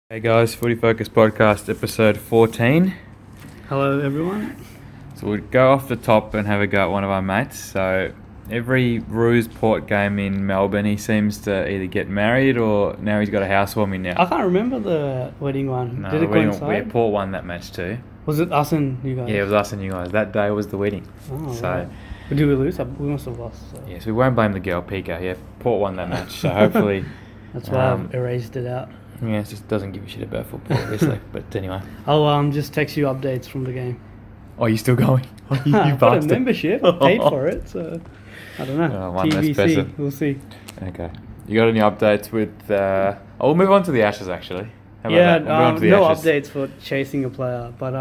Hey guys, Footy Focus Podcast, episode 14. Hello everyone. So we'll go off the top and have a go at one of our mates. So every Roos Port game in Melbourne, he seems to either get married or now he's got a housewarming now. I can't remember the wedding one. No, Did it coincide? Port won that match too. Was it us and you guys? Yeah, it was us and you guys. That day was the wedding. Oh, So right. But did we lose? We must have lost. So. yes, we won't blame the girl Pika. Yeah, Port won that match. So hopefully, That's why I've erased it out. yeah, it just doesn't give a shit about football, obviously. But anyway. I'll just text you updates from the game. Oh, you still going? You I've got a bastard. membership. I paid for it, so I don't know. Oh, one less person. TBC, we'll see. Okay. You got any updates with... we'll move on to the Ashes, actually. How about Yeah, that? We'll move on to the no Ashes. updates for chasing a player, but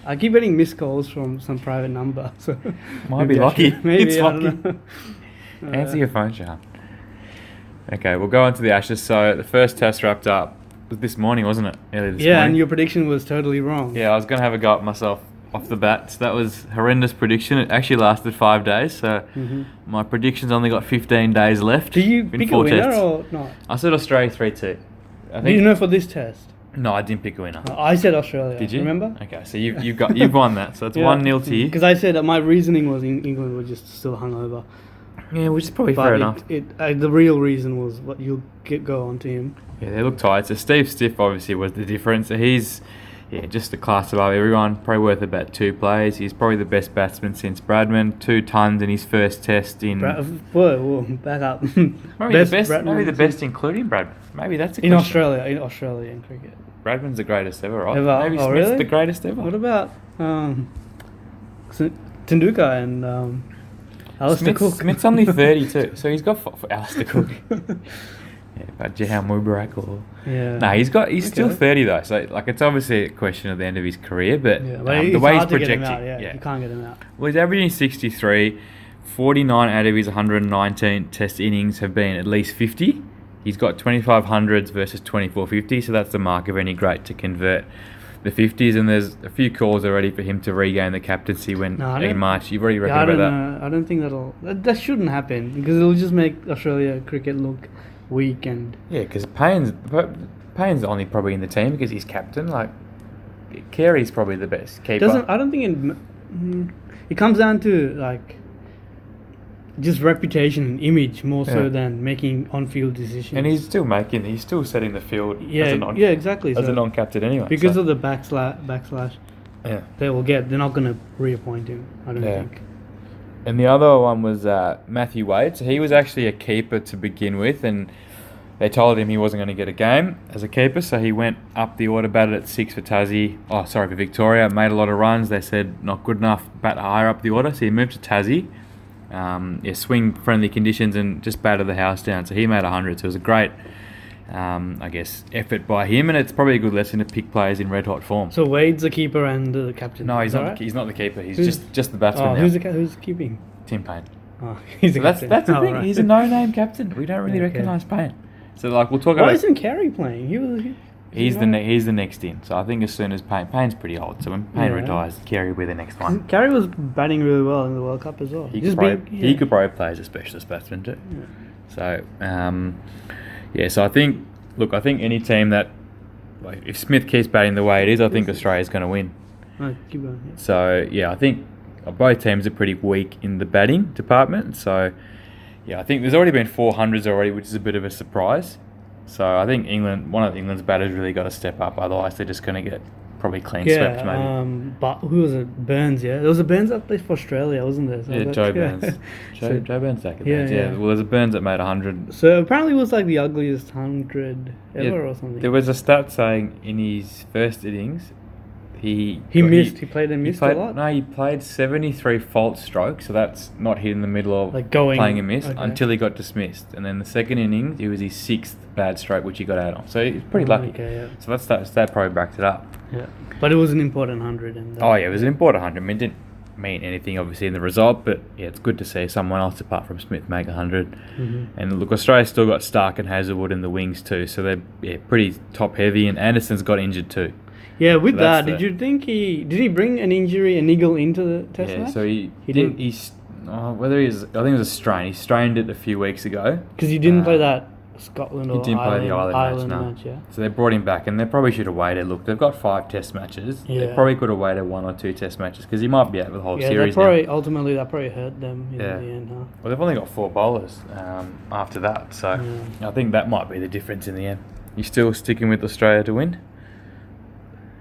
I keep getting missed calls from some private number. So Might be maybe I lucky. should- Maybe It's I lucky. don't know. Answer your phone, Sean. Okay, we'll go on to the Ashes. So the first test wrapped up. It was this morning, wasn't it? Earlier this Yeah, morning. and your prediction was totally wrong. Yeah, I was going to have a go at myself off the bat. So that was horrendous prediction. It actually lasted 5 days. So my predictions only got 15 days left. Do you in pick a 4 winner tests. or not? I said Australia 3-2. I Do you know for this test? No, I didn't pick a winner. I said Australia. Did you? Remember? Okay, so you've won that. So it's 1-0 to you. Because I said that my reasoning was England were just still hungover. Yeah, which is probably But fair enough. the real reason was what you'll go on to him. Yeah, they look tight. So Steve Stiff obviously was the difference. So he's just a class above everyone. Probably worth about 2 plays. He's probably the best batsman since Bradman. 2 tons in his first test in. Whoa, back up. Maybe the best including Bradman. Maybe that's a in question. Australia in cricket. Bradman's the greatest ever, right? Ever? Maybe Oh, Smith's really? the greatest ever. What about Tendulkar and Alistair Cook? Smith's only 32, so he's got Alistair Cook. Yeah, but Jahan Mubarak or... Yeah. No, he's still 30 though, so like it's obviously a question at the end of his career, but Yeah, the way he's hard to get him projecting, out, you can't get him out. Well, he's averaging 63. 49 out of his 119 test innings have been at least 50. He's got 2500s versus 2450, so that's the mark of any great to convert the 50s, and there's a few calls already for him to regain the captaincy in March. You've already Yeah, reckoned I about don't that? know. I don't think that shouldn't happen because it'll just make Australia cricket look weak and... Yeah, because Payne's only probably in the team because he's captain. Like, Carey's probably the best keeper. I don't think it comes down to like just reputation and image more so than making on-field decisions. And he's still setting the field exactly. as a non-captain anyway. Because of the backslash they will get, they're not going to reappoint him, I don't think. And the other one was Matthew Wade. So he was actually a keeper to begin with, and they told him he wasn't going to get a game as a keeper, so he went up the order, batted at 6 for for Victoria, made a lot of runs. They said not good enough, bat higher up the order, so he moved to Tassie. Swing friendly conditions and just batted the house down. So he made 100. So it was a great, effort by him, and it's probably a good lesson to pick players in red hot form. So Wade's the keeper and the captain. No, he's Is not. that right? He's not the keeper. He's just the batsman. Oh, now. who's keeping? Tim Payne. Oh, he's the captain. That's the thing. Right. He's a no-name captain. We don't really recognise Payne. So like we'll talk Why about. isn't Carey playing? He's the next in. So I think as soon as Payne's pretty old. So when Payne retires, Carey will be the next one. Carey was batting really well in the World Cup as well. He could probably play as a specialist batsman too. Yeah. So, so I think any team that, like, if Smith keeps batting the way it is, I think Australia's going to win. Right, keep going. Yeah. So I think both teams are pretty weak in the batting department. So I think there's already been 400s already, which is a bit of a surprise. So I think one of England's batters really got to step up, otherwise they're just going to get probably clean swept maybe. But who was it? Burns, yeah. There was a Burns up there for Australia, wasn't there? So Joe Burns. Joe Burns back at Burns. Yeah. Well, there's a Burns that made 100. So apparently it was like the ugliest 100 ever or something. There was a stat saying in his first innings, he played a lot? No, he played 73 fault strokes, so that's not hitting the middle of like playing a miss until he got dismissed. And then the second innings, it was his 6th bad stroke, which he got out on. So he's pretty lucky. Okay, So that probably backed it up. Yeah, but it was an important 100. It was an important 100. I mean, it didn't mean anything, obviously, in the result, but it's good to see someone else apart from Smith make 100. And look, Australia's still got Stark and Hazelwood in the wings too, so they're pretty top-heavy, and Anderson's got injured too. Yeah, with that, did you think did he bring a niggle into the test match? Yeah, so he didn't. I think it was a strain. He strained it a few weeks ago. Because he didn't play that Scotland He or didn't play the Ireland match, match, yeah. So they brought him back, and they probably should have waited. Look, they've got 5 Test matches. Yeah. They probably could have waited 1 or 2 Test matches because he might be out of the whole Yeah, series ultimately that probably hurt them in the end, huh? Well, they've only got 4 bowlers after that, so I think that might be the difference in the end. You still sticking with Australia to win?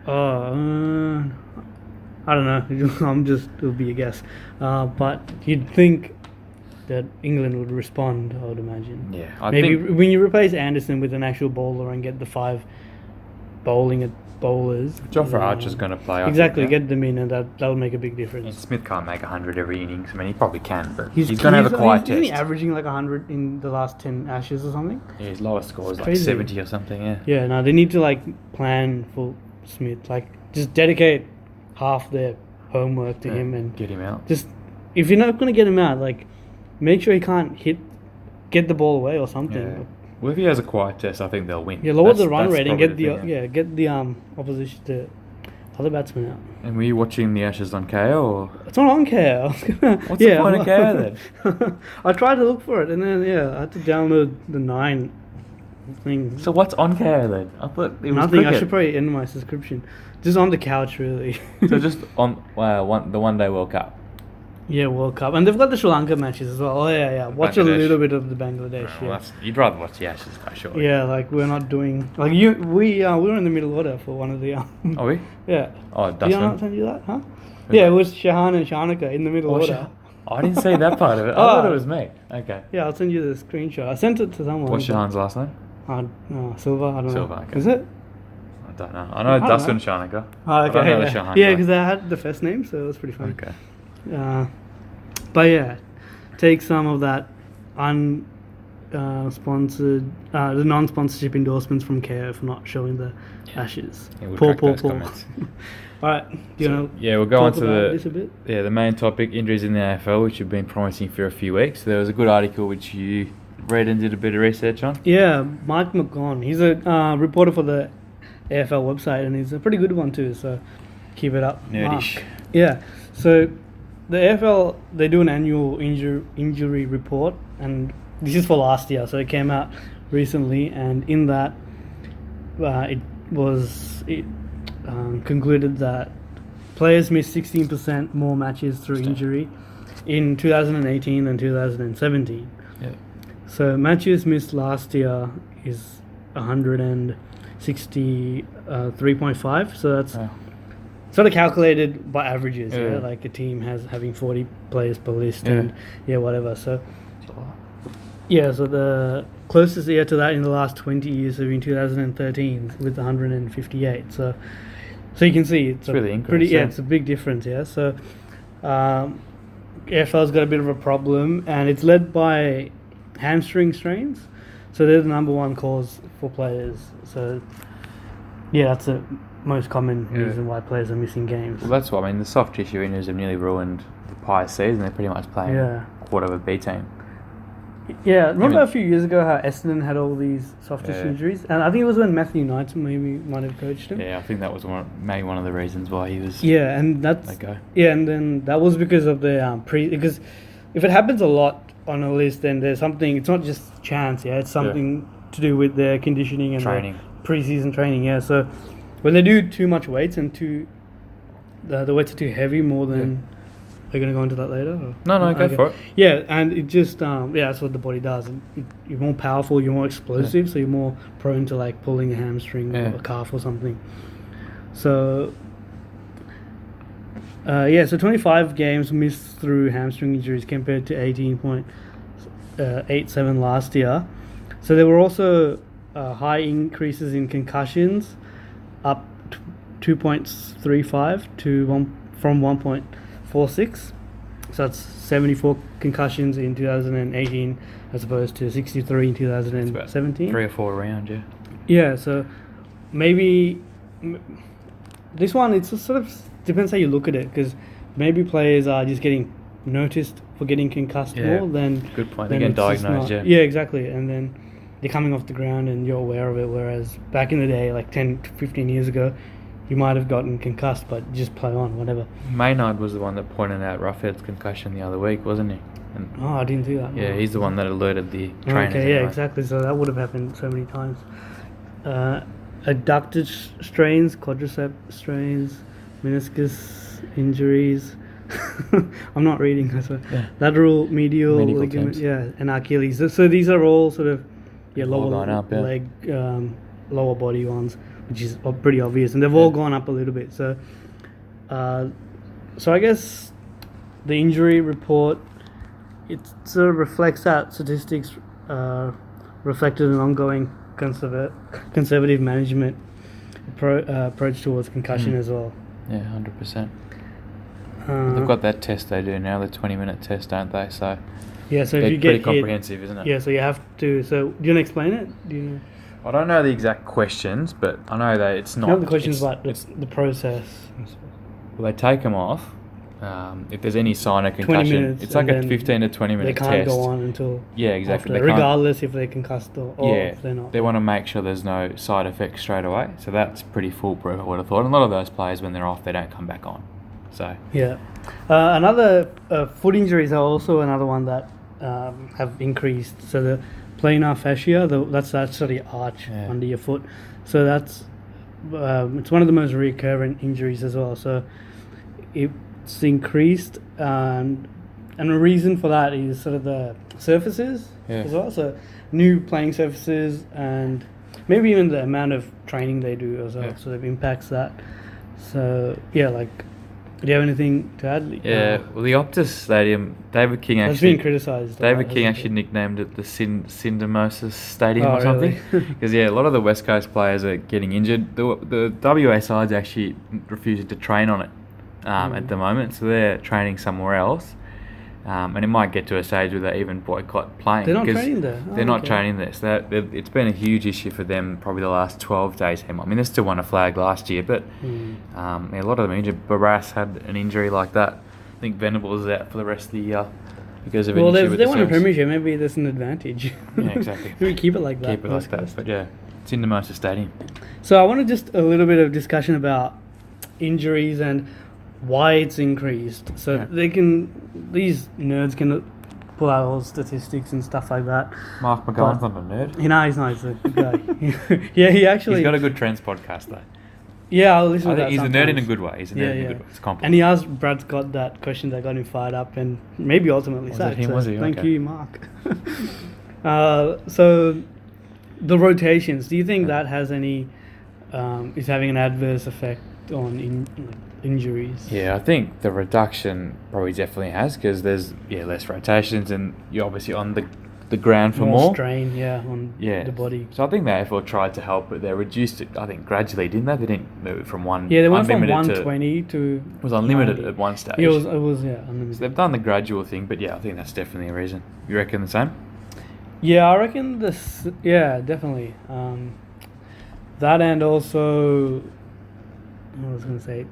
I don't know. It'll be a guess. But you'd think that England would respond, I would imagine. Yeah, Maybe when you replace Anderson with an actual bowler and get the 5 bowling bowlers. Jofra Archer's going to play. Exactly, get them in, and that'll make a big difference. And Smith can't make 100 every innings. I mean, he probably can, but he's going to have a quiet test. Isn't he averaging like 100 in the last 10 Ashes or something? Yeah, his lowest score is like crazy. 70 or something, yeah. Yeah, no, they need to like plan for Smith. Like, just dedicate half their homework to him and get him out. Just, if you're not going to get him out, like, make sure he can't get the ball away or something. Yeah. Well, if he has a quiet test, I think they'll win. Yeah, lower the run rate and get the opposition, the other batsman out. And were you watching the Ashes on KO or? It's not on KO. What's the point of KO then? I tried to look for it, and then I had to download the 9 thing. So what's on KO then? I thought it was nothing. cricket. I should probably end my subscription. Just on the couch, really. So just on the One Day World Cup. Yeah, World Cup, and they've got the Sri Lanka matches as well. Oh yeah. Watch a little bit of the Bangladesh. Well, you'd rather watch the Ashes, for sure. Yeah, like we're not doing like we were in the middle order for one of the. Are we? Yeah. Oh, Did I not send you that? Huh? Yeah, it was Shahan and Shanaka in the middle order. I didn't see that part of it. I thought it was me. Okay. Yeah, I'll send you the screenshot. I sent it to someone. What's Shahan's last name? Silva. I don't know. Silva. Okay. Is it? I don't know. I know Dustin Shanaka. Oh, okay. I don't know the Shahan Yeah, because they had the first name, so it was pretty funny. Okay. But yeah, take some of that sponsored, the non-sponsorship endorsements from KO for not showing the Ashes. Yeah, Paul. All right, we'll go on to this a bit? the main topic, injuries in the AFL, which you've been promising for a few weeks. There was a good article which you read and did a bit of research on. Yeah, Mike McGaughan. He's a reporter for the AFL website, and he's a pretty good one too. So keep it up, nerdish. Mark. Yeah. So the AFL, they do an annual injury report, and this is for last year, so it came out recently, and in that it concluded that players missed 16% more matches through injury in 2018 than 2017. Yeah. So matches missed last year is 163.5, so that's sort of calculated by averages, like a team having 40 players per list and whatever. So so the closest year to that in the last 20 years have been 2013 with 158. So you can see it's really increased. It's a big difference. Yeah. So AFL's got a bit of a problem, and it's led by hamstring strains. So they're the number one cause for players. So that's the most common reason why players are missing games. Well, that's what I mean. The soft tissue injuries have nearly ruined the Pies season. They're pretty much playing quarter of a B team. Yeah, remember a few years ago how Essendon had all these soft tissue injuries? And I think it was when Matthew Knight might have coached him. Yeah, I think that was maybe one of the reasons why he was and that's let go. Yeah, and then that was because of the because if it happens a lot on a list, then there's something, it's not just chance, it's something to do with their conditioning and training. Pre-season training, so when they do too much weights and the weights are too heavy more than... Are you going to go into that later? Or? No, go for it. Yeah, and it just, that's what the body does. You're more powerful, you're more explosive, so you're more prone to like pulling a hamstring or a calf or something. So, so 25 games missed through hamstring injuries compared to 18.87 last year. So there were also high increases in concussions, up 2.35 from 1.46. So that's 74 concussions in 2018 as opposed to 63 in 2017. 3 or 4 around, Yeah, so maybe this one, it sort of depends how you look at it, because maybe players are just getting noticed for getting concussed more than... Good point. They're getting diagnosed, Yeah, exactly. And then they're coming off the ground and you're aware of it, whereas back in the day, like 10 to 15 years ago, you might have gotten concussed, but just play on, whatever. Maynard was the one that pointed out Roughhead's concussion the other week, wasn't he? And I didn't see that. yeah, he's the one that alerted the trainers. Okay, yeah, anyway. exactly. So that would have happened so many times. Adductor strains, quadricep strains, meniscus injuries. I'm not reading. Yeah. Lateral medial Medical ligament, terms. and Achilles. So these are all sort of All lower gone up, yeah. leg, lower body ones, which is pretty obvious, and they've all gone up a little bit. So, so I guess the injury report, it sort of reflects that statistics reflected an ongoing conservative management approach towards concussion as well. Yeah, 100%. They've got that test they do now, the 20-minute test, don't they? So yeah, so if it's you pretty get comprehensive, isn't it? Yeah, so you have to. So do you want to explain it? Do you know? I don't know the exact questions, but I know that it's not. Not the questions, but the process. Well, they take them off. If there's any sign of 20 concussion, minutes, it's like and a then 15 to 20 minute They can't test. go on until Yeah, exactly. after, They can't- regardless if they're concussed or if they're not. They want to make sure there's no side effects straight away. So that's pretty foolproof, I would have thought. And a lot of those players, when they're off, they don't come back on. So Yeah. Another foot injuries are also another one that have increased. So the plantar fascia, that's that sort of arch under your foot. So that's it's one of the most recurrent injuries as well. So it's increased, and the reason for that is sort of the surfaces as well. So new playing surfaces and maybe even the amount of training they do as well sort of impacts that. So yeah, like, do you have anything to add? yeah, well, the Optus Stadium, David King That's actually been criticised. David King actually nicknamed it the Syndesmosis Stadium Oh, or something. really? Because a lot of the West Coast players are getting injured. The WA side's actually refusing to train on it at the moment, so they're training somewhere else. And it might get to a stage where they even boycott playing. They're not 'cause training there. They're not training there. So it's been a huge issue for them probably the last 12 days. I mean, they still won a flag last year, but a lot of them are injured. Barras had an injury like that. I think Venables is out for the rest of the year because of an issue with they the want a Suns. premiership. Maybe that's an advantage. Yeah, exactly. We keep it like that. Keep it like that. But yeah, it's in the Syndesmosis Stadium. So I wanted just a little bit of discussion about injuries and why it's increased. So these nerds can pull out all statistics and stuff like that. Mark McGowan's not a nerd. He's not. He's a good guy. Yeah, he actually. He's got a good trends podcast though. Yeah, I'll listen I to think that he's a nerd in a sometimes. good way. He's a nerd in a good way. It's a compliment. And he asked Brad Scott that question that got him fired up and maybe ultimately Was it sacked. him, So was he? thank Okay. you, Mark. So the rotations, do you think that has any is having an adverse effect on injuries? Yeah, I think the reduction probably definitely has because there's less rotations and you're obviously on the ground for more strain, on the body. So I think the AFL tried to help, but they reduced it. I think gradually, didn't they? They didn't move it from one. Yeah, they went from unlimited 120 to. It was unlimited 90. at one stage. Yeah, it was unlimited. So they've done the gradual thing, but I think that's definitely a reason. You reckon the same? Yeah, I reckon this. Yeah, definitely. That and also, I was going to say,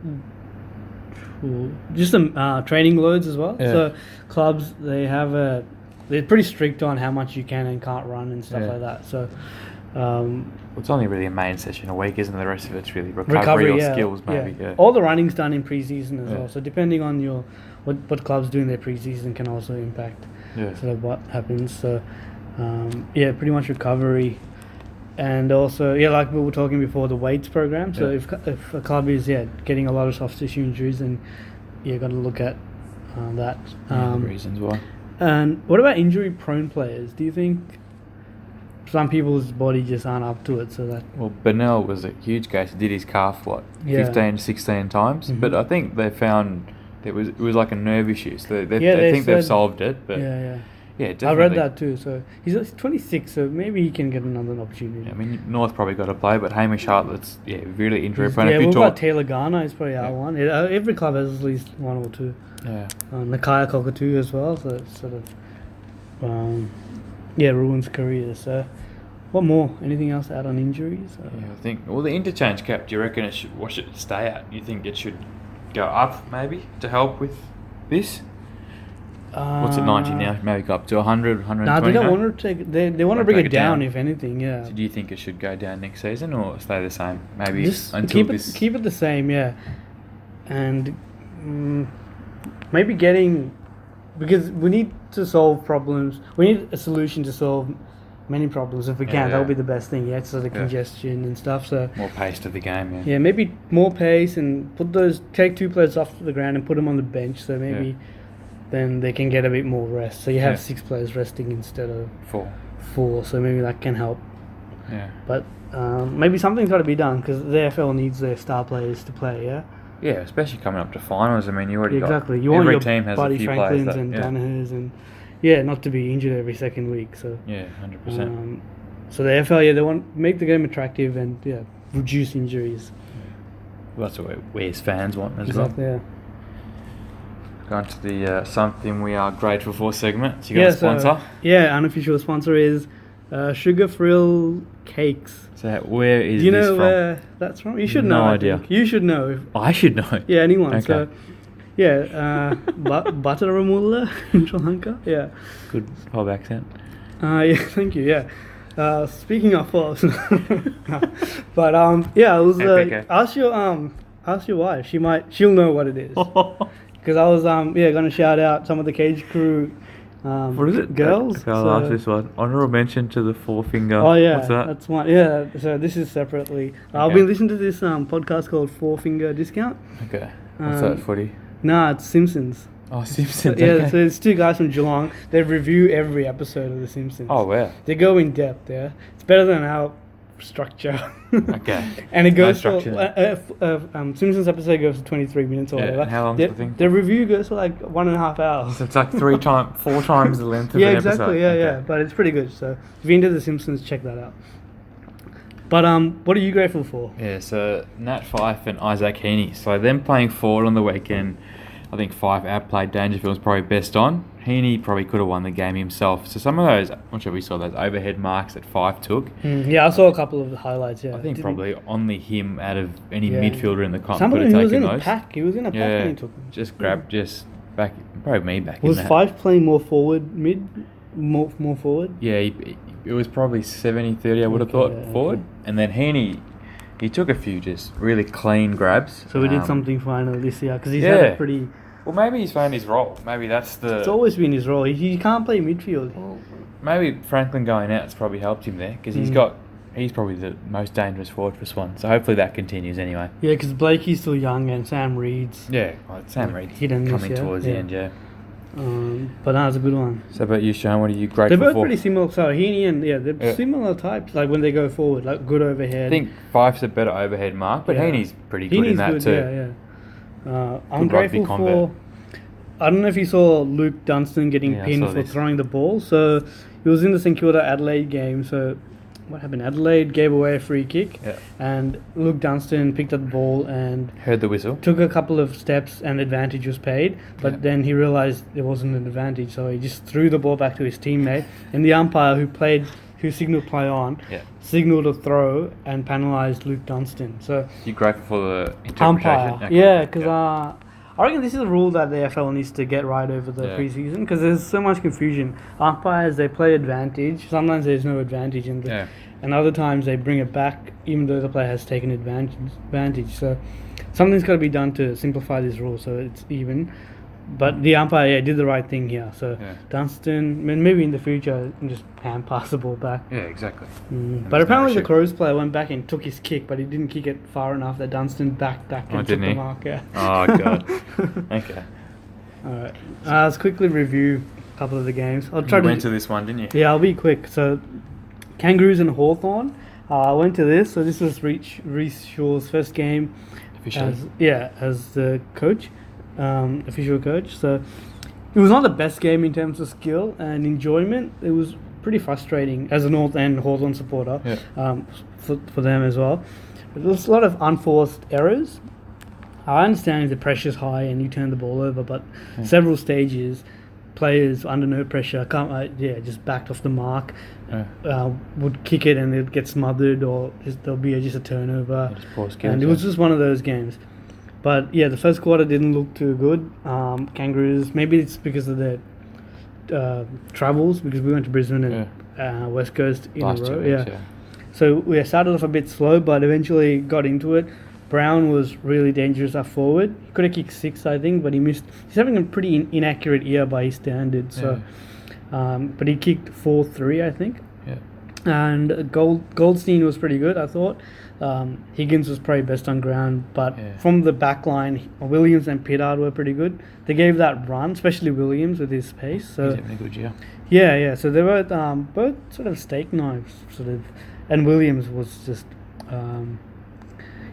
just some training loads as well. Yeah. So clubs, they're pretty strict on how much you can and can't run and stuff like that. So It's only really a main session a week, isn't it? The rest of it's really recovery or skills, maybe. Yeah. All the running's done in pre-season as well. So depending on what clubs do in their pre-season can also impact sort of what happens. So pretty much recovery. And also, like we were talking before, the weights program. So if a club is getting a lot of soft tissue injuries, then you've got to look at that. Reasons why. And what about injury-prone players? Do you think some people's body just aren't up to it? So that Bennell was a huge case. He did his calf 15, 16 times, but I think they found it was like a nerve issue. So they think they've solved it. But definitely. I read that too. So he's 26, so maybe he can get another opportunity. Yeah, I mean, North probably got to play, but Hamish Hartlett's really injury prone. Yeah, we've got Taylor Garner. He's probably out one. Every club has at least one or two. Yeah. Nakaya Cockatoo as well. So it's sort of ruins careers. So what more? Anything else out on injuries? I think. Well, the interchange cap. Do you reckon what should it stay at? You think it should go up maybe to help with this? What's it 90 now? Maybe go up to 100, 120? No, they don't want to take. They want to bring it down, if anything. Yeah. So do you think it should go down next season or stay the same? Maybe just until keep it the same. Yeah, and maybe getting because we need to solve problems. We need a solution to solve many problems. If we can, that'll be the best thing. Yeah, so the congestion and stuff. So more pace to the game. Yeah. Yeah, maybe more pace and take 2 players off the ground and put them on the bench. So maybe then they can get a bit more rest. So you have 6 players resting instead of 4. So maybe that can help. Yeah. But maybe something's got to be done because the AFL needs their star players to play. Yeah. Yeah, especially coming up to finals. I mean, you already got every want your team has Buddy a few Franklins players and Danihers and not to be injured every second week. So 100%. So the AFL, they want to make the game attractive and reduce injuries. Well, that's what we as fans want as Exactly, well. Going to the something we are grateful for segment. So you got a sponsor? Unofficial sponsor is Sugar Frill Cakes. So where is Do you know this where that's from? You should know. No idea. You should know. I should know. Yeah, anyone. Okay. So, Battaramulla in Sri Lanka. Yeah. Good pub accent. Thank you. Yeah. Speaking of pubs, but it was ask your wife. She'll know what it is. Because I was gonna shout out some of the cage crew. What is it? Girls. Okay, I'll ask this one. Honourable mention to the 4-finger. Oh yeah, what's that? That's one. Yeah, so this is separately. I've been listening to this podcast called 4-Finger Discount. Okay. What's that, Footy? Nah, it's Simpsons. Oh, Simpsons. Yeah, so it's 2 guys from Geelong. They review every episode of The Simpsons. Oh wow. They go in depth. Yeah, it's better than our structure. Okay. And it goes No Simpsons episode goes for 23 minutes or whatever. How long's the thing? The review goes for like 1.5 hours. So it's like 4 times the length of an episode. Exactly. Yeah. But it's pretty good. So if you're into The Simpsons, check that out. But what are you grateful for? Yeah, so Nat Fyfe and Isaac Heeney. So them playing forward on the weekend, I think Fyfe outplayed Dangerfield's probably best on. Heeney probably could have won the game himself. So some of those, I'm not sure if we saw those overhead marks that Fyfe took. I saw a couple of the highlights, I think probably only him out of any midfielder in the comp could have taken those. He was in a pack when he took them. Just back, probably me back was in that. Was Fyfe playing more forward, more forward? Yeah, it was probably 70-30 I would have thought forward. And then Heeney, he took a few just really clean grabs. So we did something final this year because he's had a pretty... Well, maybe he's found his role. Maybe that's the... It's always been his role. He can't play midfield. Well, maybe Franklin going out's probably helped him there because he's probably the most dangerous forward for Swan. So hopefully that continues anyway. Yeah, because Blakey's still young and Sam Reid's... Yeah, Sam Reid coming towards the end, but that was a good one. So about you, Sean, what are you grateful for? They're both pretty similar. So Heeney and they're similar types. Like when they go forward, like good overhead. I think Fyfe's a better overhead mark, but Heeney's pretty good in that too. I'm grateful for... I don't know if you saw Luke Dunstan getting pinned for throwing the ball. So he was in the St Kilda Adelaide game. So what happened? Adelaide gave away a free kick, and Luke Dunstan picked up the ball and heard the whistle. Took a couple of steps, and advantage was paid. But then he realised there wasn't an advantage, so he just threw the ball back to his teammate. And the umpire who signalled play on, signalled a throw and penalised Luke Dunstan. So you're grateful for the interpretation? Umpire, because I reckon this is a rule that the AFL needs to get right over the preseason because there's so much confusion. Umpires, they play advantage. Sometimes there's no advantage, and other times they bring it back even though the player has taken advantage. So something's got to be done to simplify this rule so it's even. But the umpire did the right thing here. So Dunstan, maybe in the future, just hand pass the ball back. Yeah, exactly. But apparently the Crows player went back and took his kick, but he didn't kick it far enough that Dunstan backed and took the mark. Yeah. Oh, God. Okay. All right. Let's quickly review a couple of the games. You went to this one, didn't you? Yeah, I'll be quick. So, Kangaroos and Hawthorn. I went to this. So this was Rhyce Shaw's first game as the coach. Official coach. So it was not the best game in terms of skill and enjoyment. It was pretty frustrating as a North End Hawthorn supporter for them as well. But there was a lot of unforced errors. I understand the pressure's high and you turn the ball over, but several stages players under no pressure just backed off the mark, would kick it and it'd get smothered or there'll be just a turnover. And it was just one of those games. But the first quarter didn't look too good. Kangaroos, maybe it's because of their travels, because we went to Brisbane and West Coast in a row. So we started off a bit slow, but eventually got into it. Brown was really dangerous up forward. He could have kicked 6, I think, but he missed. He's having a pretty inaccurate year by his standards. So, but he kicked 4-3, I think. Yeah. And Goldstein was pretty good, I thought. Higgins was probably best on ground, but from the back line, Williams and Pittard were pretty good. They gave that run, especially Williams with his pace. So he's having a good year. Yeah. So they were both sort of steak knives, sort of, and Williams was just thrown.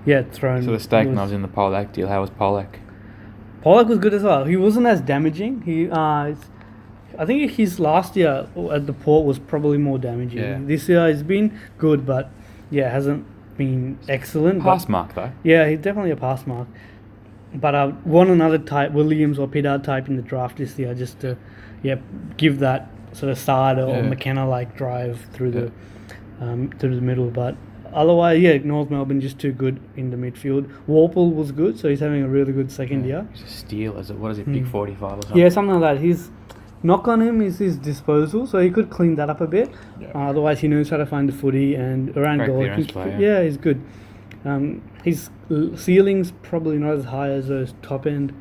So the steak knives in the Polak deal. How was Polak? Polak was good as well. He wasn't as damaging. I think his last year at the Port was probably more damaging. Yeah. This year he's been good, but hasn't been excellent. Pass mark though. Yeah, he's definitely a pass mark. But I want another type, Williams or Pittard type in the draft this year, just to give that sort of Sard or McKenna like drive through the middle. But otherwise, North Melbourne just too good in the midfield. Warple was good, so he's having a really good second year. He's a steal. What is it? Big 45 or something? Yeah, something like that. His knock on him is his disposal, so he could clean that up a bit. Yeah. Otherwise, he knows how to find the footy and around great goal. He's good. His ceiling's probably not as high as those top end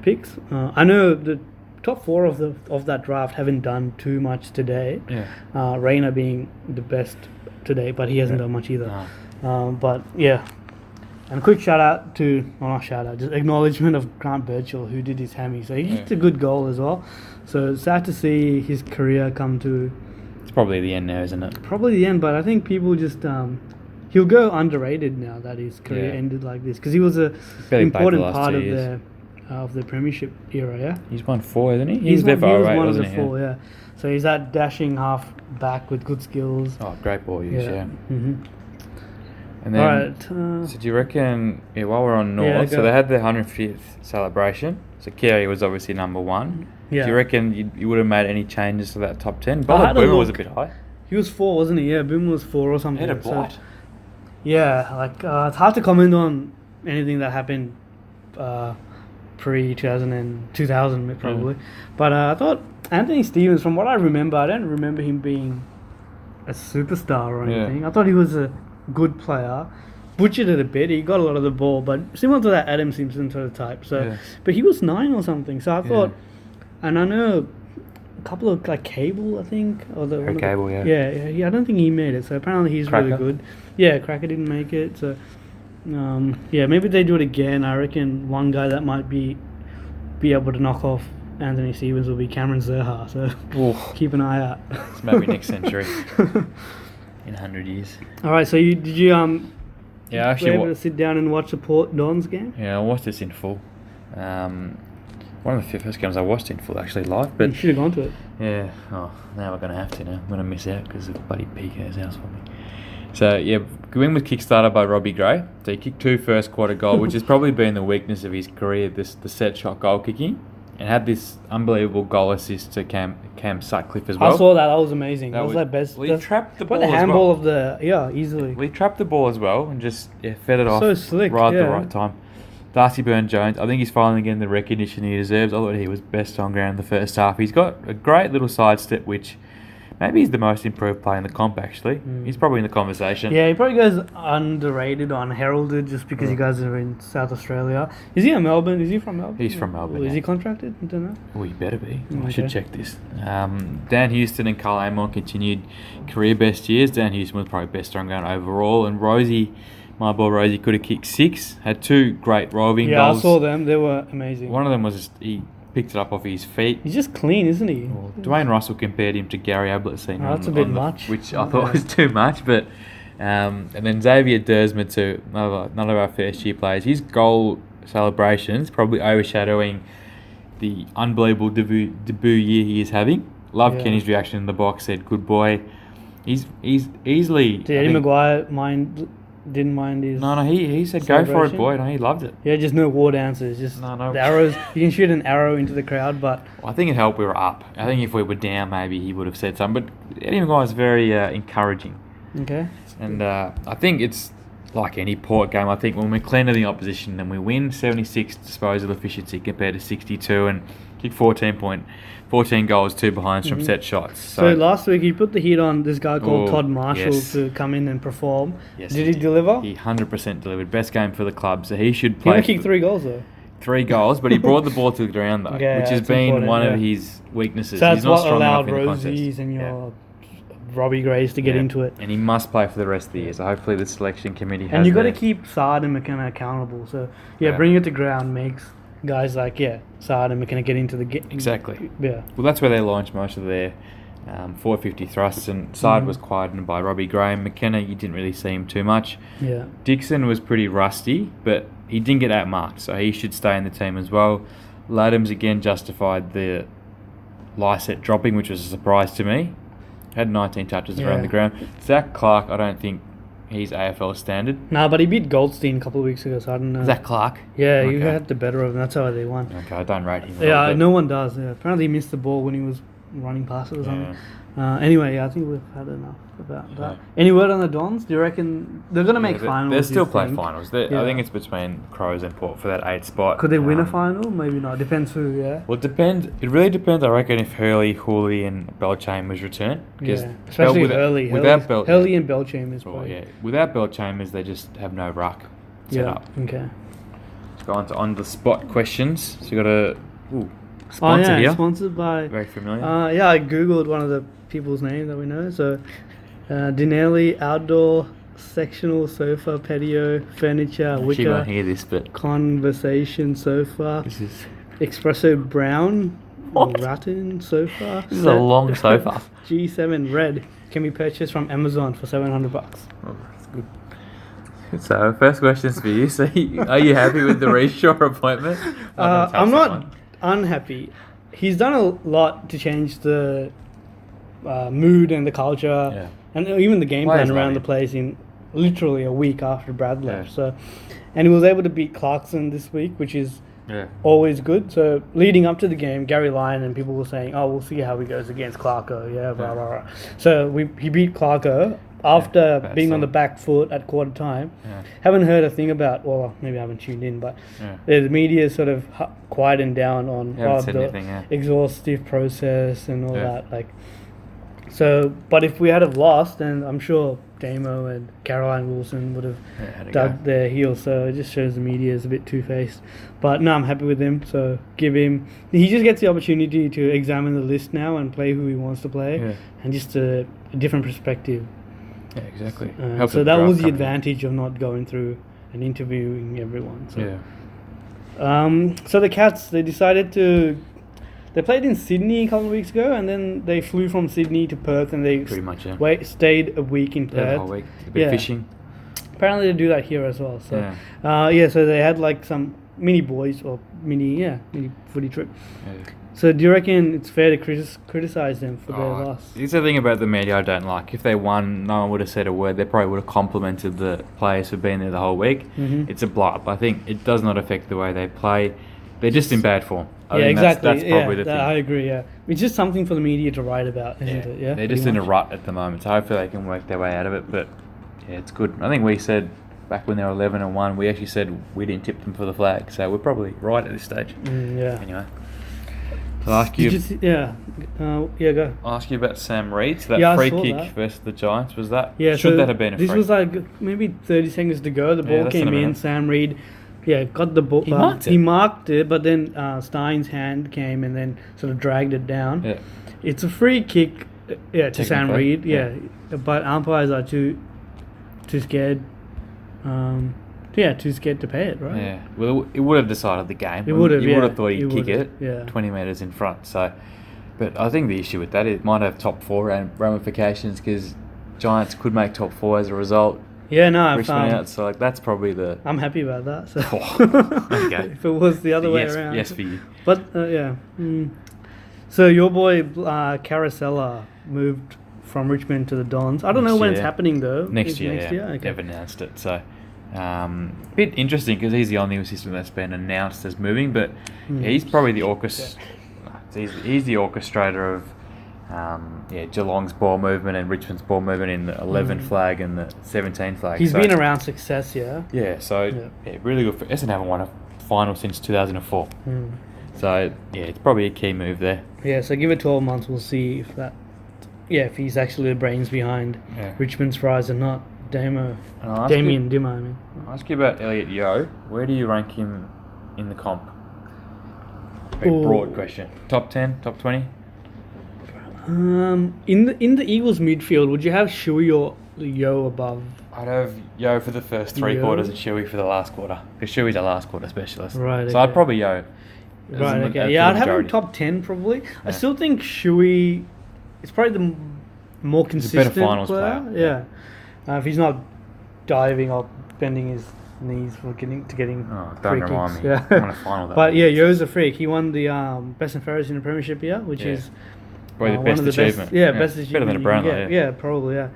picks. I know the top 4 of that draft haven't done too much today. Yeah. Rayner being the best today, but he hasn't done much either. But yeah. And a quick just acknowledgement of Grant Birchall, who did his hammy. So he hit a good goal as well. So sad to see his career come to... It's probably the end now, isn't it? Probably the end, but I think people just... he'll go underrated now that his career ended like this. Because he was an important part of the premiership era, yeah? He's won 4, isn't he? He was one of the 4, yeah. So he's that dashing half back with good skills. Oh, great ball use, yeah. Mm-hmm. And then, so do you reckon, while we're on North, so they had their 150th celebration. So Kerry was obviously number 1. Yeah. Do you reckon you would have made any changes to that top 10? But Boomer was a bit high. He was 4, wasn't he? Yeah, Boomer was 4 or something. He had a blight. So, it's hard to comment on anything that happened pre-2000 probably. But I thought Anthony Stevens, from what I remember, I don't remember him being a superstar or anything. I thought he was a good player, butchered it a bit. He got a lot of the ball, but similar to that Adam Simpson sort of type. So, but he was 9 or something. So I thought, and I know a couple of Cable, I think, or Cable, I don't think he made it. So apparently he's Cracker. Really good. Yeah, Cracker didn't make it. So maybe they do it again. I reckon one guy that might be able to knock off Anthony Stevens will be Cameron Zerha. So keep an eye out. It's maybe next century. In 100 years. All right, so did you actually were able to sit down and watch the Port Dons game? Yeah, I watched this in full. One of the first games I watched in full, actually live. But you should have gone to it. Yeah. Oh, now we're going to have to. Now I'm going to miss out because of bloody PK's house for me. So the win was kick-started by Robbie Gray. So he kicked 2 first quarter goals, which has probably been the weakness of his career. The set shot goal kicking. And had this unbelievable goal assist to Cam Sutcliffe as well. I saw that. That was amazing. That was their best. Well, he trapped the ball the handball of the... Yeah, easily. Well, he trapped the ball as well and just fed it off so slick, right at the right time. Darcy Byrne-Jones, I think he's finally getting the recognition he deserves. I thought he was best on ground in the first half. He's got a great little sidestep, which maybe he's the most improved player in the comp, actually. He's probably in the conversation. Yeah, he probably goes underrated or unheralded just because you guys are in South Australia. Is he in Melbourne? Is he from Melbourne? He's from Melbourne. Is he contracted? I don't know. Well, you better be. I should check this. Dan Houston and Carl Amon continued career best years. Dan Houston was probably best on ground overall. And my boy Rosie could have kicked 6. Had 2 great roving goals. Yeah, I saw them. They were amazing. One of them was he picked it up off his feet. He's just clean, isn't he? Well, Dwayne Russell compared him to Gary Ablett Senior. That's a bit much. Which I thought was too much. But and then Xavier Dersma too, none of our first year players. His goal celebrations probably overshadowing the unbelievable debut year he is having. Love Kenny's reaction in the box. Said, "Good boy." He's easily. Did Eddie Maguire didn't mind his... No, he said go for it, boy. No, he loved it. Yeah, just no war dances. Just the arrows. You can shoot an arrow into the crowd, but... Well, I think it helped we were up. I think if we were down, maybe he would have said something. But Eddie Maguire's very encouraging. Okay. And I think it's like any Port game. I think when we're clean of the opposition and we win, 76 disposal efficiency compared to 62, and Kicked 14 goals, 2 behinds from set shots. So last week he put the heat on this guy called Todd Marshall yes. to come in and perform. Yes, did he deliver? He 100% delivered. Best game for the club, so he should He play. only kicked 3 goals though. 3 goals, but he brought the ball to the ground though, which has been one of his weaknesses. So that's He's not what strong allowed enough in the contest. Rosies and your Robbie Grays to get into it. And he must play for the rest of the year, so hopefully the selection committee has. And you got to keep Saad and McKenna accountable. So bring it to ground makes guys like Saad and McKenna get into the game. Exactly. Yeah. Well, that's where they launched most of their 450 thrusts, and Saad was quietened by Robbie Gray. McKenna, you didn't really see him too much. Yeah. Dixon was pretty rusty, but he didn't get outmarked, so he should stay in the team as well. Ladhams again justified the Lysette dropping, which was a surprise to me. Had 19 touches around the ground. Zach Clark, I don't think he's AFL standard. Nah, but he beat Goldstein a couple of weeks ago, so I don't know. Zach Clark? Yeah, you had the better of him. That's how they won. Okay, I don't rate him. Yeah, no one does. Yeah. Apparently he missed the ball when he was running past it or something. Anyway, I think we've had enough about that. Any word on the Dons? Do you reckon they're going to make finals? They'll still play finals. I think it's between Crows and Port for that 8th spot. Could they win a final? Maybe not. Depends who, Well, it depends. It really depends, I reckon, if Hurley, Hooley and Bellchambers return. Especially Hurley. Hurley and Bellchambers. Without Bellchambers, they just have no ruck set up. Okay. Let's go on the spot questions. So you got a sponsor here. Sponsored by... Very familiar. I googled one of the people's names that we know. So, Dinelli Outdoor Sectional Sofa Patio Furniture Wicker. You won't hear this, but Conversation Sofa. This is Espresso Brown Rattan Sofa. This is a long sofa. G7 Red can be purchased from Amazon for $700. Oh, that's good. So, first question's for you. So, are you happy with the Rhyce Shaw appointment? I'm not unhappy. He's done a lot to change the mood and the culture and even the game plan around the place in literally a week after Brad left. So, and he was able to beat Clarkson this week, which is always good. So leading up to the game, Gary Lyon and people were saying, "Oh, we'll see how he goes against Clarko." Blah blah blah. So he beat Clarko after being on the back foot at quarter time. Haven't heard a thing about. Well, maybe I haven't tuned in, but the media sort of quietened down on the exhaustive process and all that. So, but if we had have lost, then I'm sure Damo and Caroline Wilson would have dug their heels. So it just shows the media is a bit two-faced. But no, I'm happy with him. So give him... He just gets the opportunity to examine the list now and play who he wants to play. And just a different perspective. Yeah, exactly. So that was the advantage of not going through and interviewing everyone. So. So the Cats, they decided to... They played in Sydney a couple of weeks ago, and then they flew from Sydney to Perth, and they stayed a week in Perth. The whole week. A bit fishing. Apparently they do that here as well. So so they had some mini boys or mini footy trip. So do you reckon it's fair to criticize them for their loss? It's the thing about the media I don't like. If they won, no one would have said a word. They probably would have complimented the players for being there the whole week. It's a blow-up. I think it does not affect the way they play. They're just in bad form. I think exactly. That's probably the thing. I agree, It's just something for the media to write about, isn't it? Yeah. They're just in a rut at the moment, so hopefully they can work their way out of it. But, it's good. I think we said, back when they were 11-1, we actually said we didn't tip them for the flag. So we're probably right at this stage. Anyway. I'll ask you... go. I'll ask you about Sam Reid. So that free kick versus the Giants, was that? Should that have been a free? This was maybe 30 seconds to go. The ball came in. Sam Reid... got the ball. He marked it, but then Stein's hand came and then sort of dragged it down. It's a free kick, to Sam Reid. But umpires are too scared. Too scared to pay it, right? Yeah. Well, it would have decided the game. You would have thought he'd kick it 20 metres in front. So, but I think the issue with that, it might have top 4 ramifications because Giants could make top 4 as a result. Out, so that's probably the... I'm happy about that. So. Okay. If it was the other way around. Yes for you. But, So your boy Caracella moved from Richmond to the Dons. I don't know when it's happening, though. Next year. Okay. They've announced it. So, a bit interesting because he's the only assistant that's been announced as moving, but he's probably the he's the orchestrator of... Geelong's ball movement and Richmond's ball movement in the 11 flag and the 17 flag. He's been around success, really good. Essendon haven't won a final since 2004. So, yeah, it's probably a key move there. Yeah, so give it 12 months. We'll see if that... Yeah, if he's actually the brains behind Richmond's rise and not Dimmer, I mean. I'll ask you about Elliot Yeo. Where do you rank him in the comp? Very broad question. Top 10, top 20? In the Eagles midfield, would you have Shuey or Yeo above? I'd have Yeo for the first three quarters and Shuey for the last quarter. Because Shuey's a last quarter specialist. Right. So I'd probably Yeo. Right, okay. Yeah, I'd have him top 10 probably. Yeah. I still think Shuey is probably the more consistent better finals player. Yeah. If he's not diving or bending his knees for getting don't free remind kicks. me. Yeah. I want a final that But yeah, Yo's a freak. He won the best and fairest in the premiership here, which is probably the best achievement. Best achievement. Better than a Brownlow. Yeah, probably. Yeah,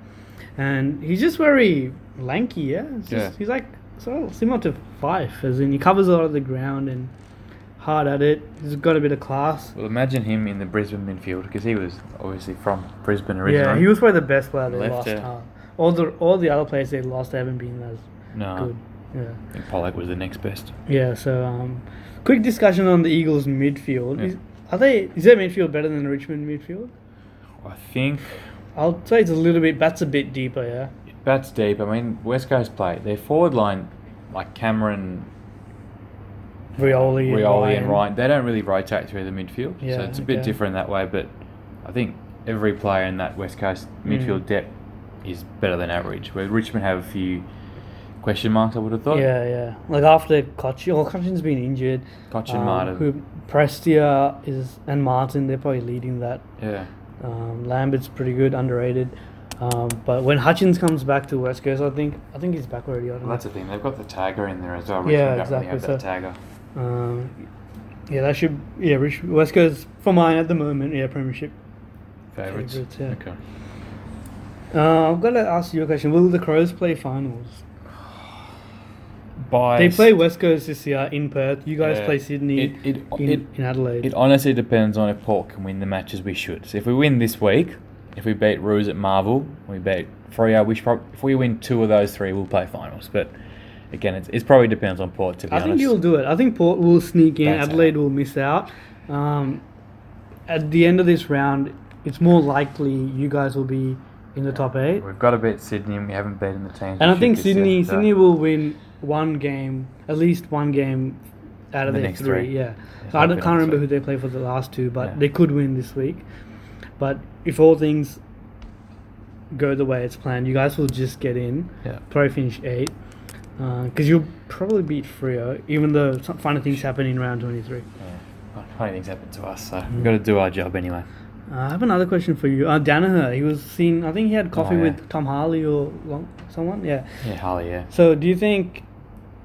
and he's just very lanky. Yeah, he's like sort of similar to Fyfe, as in he covers a lot of the ground and hard at it. He's got a bit of class. Well, imagine him in the Brisbane midfield, because he was obviously from Brisbane originally. Yeah, he was probably the best player they lost. Yeah. All the other players they lost haven't been as good. Yeah. I think Pollock was the next best. Yeah. So, quick discussion on the Eagles midfield. Yeah. Is their midfield better than the Richmond midfield? I think I'll say it's a little bit. That's a bit deeper. Yeah. That's deep. I mean, West Coast play their forward line, like Cameron, Rioli and Ryan, they don't really rotate through the midfield. Yeah, so it's a bit different that way. But I think every player in that West Coast midfield depth is better than average. Where Richmond have a few question marks, I would have thought. Yeah. Like after Cochin's been injured. Cochin, Martin. Prestia and Martin, they're probably leading that. Yeah. Lambert's pretty good, underrated. But when Hutchins comes back to West Coast, I think he's back already. That's the thing. They've got the tagger in there as well. Yeah, Richmond exactly. Don't really have that tagger. That should... Yeah, West Coast, for mine at the moment, premiership Favourites. Yeah. Okay. I've got to ask you a question. Will the Crows play finals? Biased. They play West Coast this year in Perth. You guys play Sydney in Adelaide. It honestly depends on if Port can win the matches we should. So if we win this week, if we beat Roos at Marvel, we beat Freo, if we win 2 of those 3, we'll play finals. But again, it probably depends on Port, to be honest. I think you'll do it. I think Port will sneak in. Adelaide will miss out. At the end of this round, it's more likely you guys will be in the top 8. We've got to beat Sydney, and we haven't beaten the teams. And I think Sydney will win at least one game out of their 3. Yeah. So I can't remember who they play for the last 2, but they could win this week. But if all things go the way it's planned, you guys will just get in. Yeah. Probably finish 8. Because you'll probably beat Freo, even though some funny things happen in round 23. Yeah. Funny things happen to us, so we've got to do our job anyway. I have another question for you. Daniher, he was seen, I think he had coffee with Tom Harley or someone. Yeah. Yeah, Harley, yeah. So do you think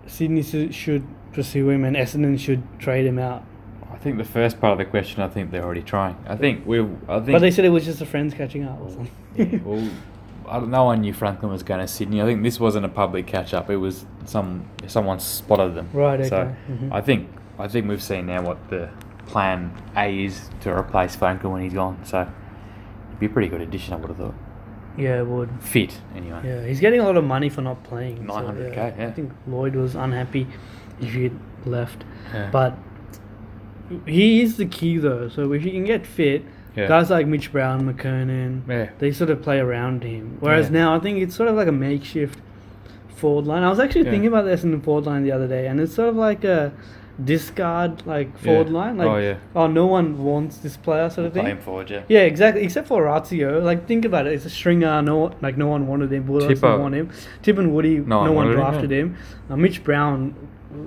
Sydney should pursue him and Essendon should trade him out? I think the first part of the question, I think they're already trying. But they said it was just the friends catching up or something. Yeah, well, no one knew Franklin was going to Sydney. I think this wasn't a public catch-up. It was someone spotted them. Right, okay. So I think we've seen now what the plan A is to replace Franklin when he's gone. So it'd be a pretty good addition, I would have thought. Yeah, it would. Fit, anyway. Yeah, he's getting a lot of money for not playing. $900K, I think Lloyd was unhappy if he had left. Yeah. But he is the key, though. So if he can get fit, guys like Mitch Brown, McKernan, they sort of play around him. Whereas now I think it's sort of like a makeshift forward line. I was actually thinking about this in the forward line the other day, and it's sort of like a discard forward line. Like, no one wants this player sort of thing. Play him forward, Yeah, exactly. Except for Ratio. Like, think about it. It's a stringer. No one wanted him. Bulldogs didn't want him. Tip and Woody, no one drafted him. Mitch Brown,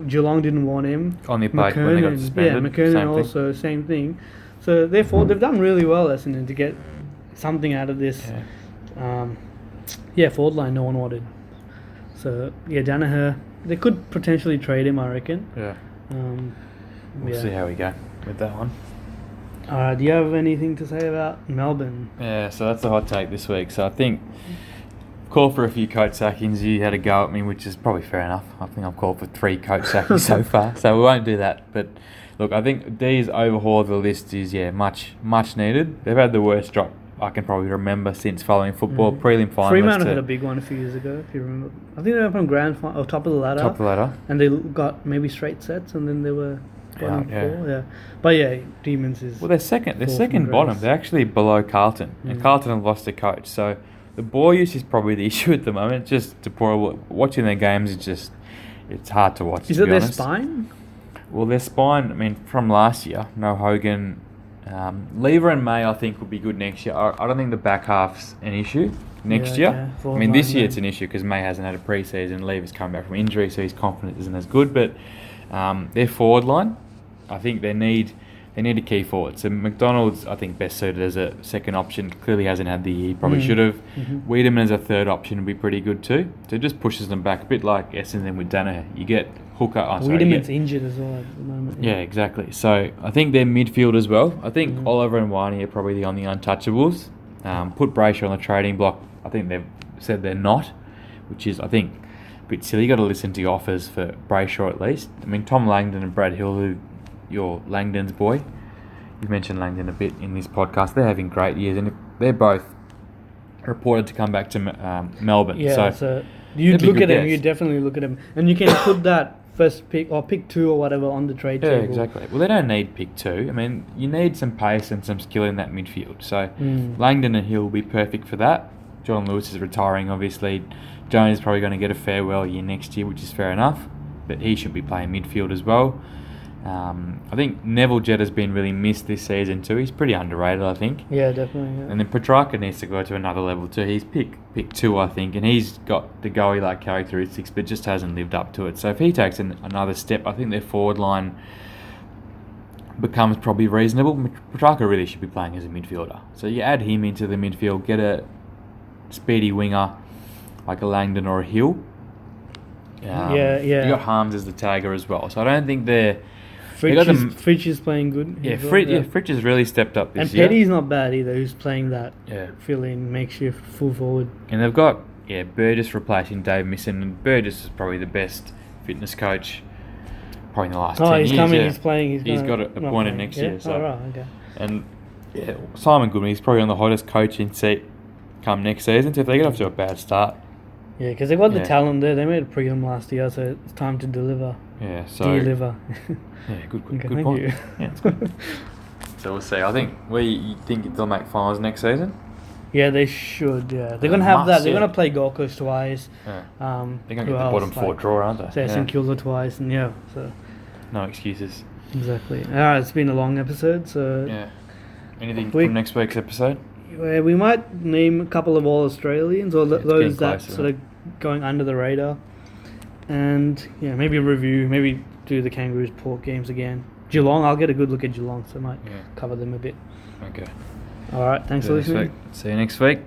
Geelong didn't want him. On the page when they got suspended. Yeah, McKernan also, same thing. So therefore, they've done really well, Essendon, to get something out of this. Forward line no one wanted. So, Daniher, they could potentially trade him, I reckon. Yeah. We'll see how we go with that one. Do you have anything to say about Melbourne? Yeah, so that's the hot take this week. So I think call for a few coach sackings. You had a go at me, which is probably fair enough. I think I've called for 3 coach sackings so far, so we won't do that. But look, I think Dees' overhaul of the list is much needed. They've had the worst drop I can probably remember since following football. Prelim finalists. Fremantle had a big one a few years ago, if you remember. I think they were from grand final, or top of the ladder. Top of the ladder. And they got maybe straight sets, and then they were bottom yeah. 4, yeah. But yeah, Demons is... Well, they're second. They're fourth second in bottom. Grace. They're actually below Carlton, and Carlton have lost their coach. So the ball use is probably the issue at the moment. Just to watching their games is just it's hard to watch. Is to it be their honest. spine? Well, their spine. I mean, from last year, no Hogan, Lever and May. I think will be good next year. I don't think the back half's an issue next year. Yeah, I mean, this year it's an issue because May hasn't had a pre-season. Lever's come back from injury, so his confidence isn't as good. But their forward line, I think they need a key forward. So McDonald's, I think, best suited as a second option. Clearly hasn't had the year he probably should have. Wiedemann as a third option would be pretty good too. So it just pushes them back a bit like Essendon with Daniher. You get Hooker. Wiedemann's injured as well at the moment. Yeah, exactly. So I think their midfield as well. I think Oliver and Winey are probably the only untouchables. Put Brayshaw on the trading block. I think they've said they're not, which is, I think, a bit silly. You got to listen to your offers for Brayshaw at least. I mean, Tom Langdon and Brad Hill, who you're Langdon's boy. You've mentioned Langdon a bit in this podcast. They're having great years, and they're both reported to come back to Melbourne. Yeah, so you'd look at him. You definitely look at him, and you can put that first pick or pick 2 or whatever on the trade table. Yeah, exactly. Well, they don't need pick 2. I mean, you need some pace and some skill in that midfield. So Langdon and Hill will be perfect for that. John Lewis is retiring, obviously. Jones is probably going to get a farewell year next year, which is fair enough. But he should be playing midfield as well. I think Neville Jett has been really missed this season too. He's pretty underrated, I think. Yeah, definitely. Yeah. And then Petrarca needs to go to another level too. He's pick 2, I think, and he's got the goalie-like characteristics, but just hasn't lived up to it. So if he takes another step, I think their forward line becomes probably reasonable. Petrarca really should be playing as a midfielder. So you add him into the midfield, get a speedy winger like a Langdon or a Hill. You got Harms as the tagger as well. So I don't think they're... Fritsch is playing good. Yeah, Fritsch has really stepped up this year. And Petty's not bad either, who's playing that fill-in, makeshift, full forward. And they've got Burgess replacing Dave Misson, and Burgess is probably the best fitness coach probably in the last 10 years. He's coming, he's playing. He's got it appointed next year. So. Oh, right, okay. And Simon Goodman, he's probably on the hottest coaching seat come next season. So if they get off to a bad start... Yeah, because they've got the talent there. They made a prelim last year, so it's time to deliver. Yeah, so... Deliver. Yeah, good thank point. You. Yeah, it's good. So we'll see. I think you think they'll make finals next season? Yeah, they should. Yeah, they're gonna have that. They're gonna play Gold Coast twice. Yeah. They're gonna get the bottom 4 draw, aren't they? St Kilda twice, and so. No excuses. Exactly. All right, it's been a long episode, so. Yeah. Anything from next week's episode? Yeah, we might name a couple of All Australians or those that sort of going under the radar, and maybe review, maybe do the Kangaroos Port games again. Geelong, I'll get a good look at Geelong, so I might cover them a bit. Okay. All right, thanks for listening. See you next week.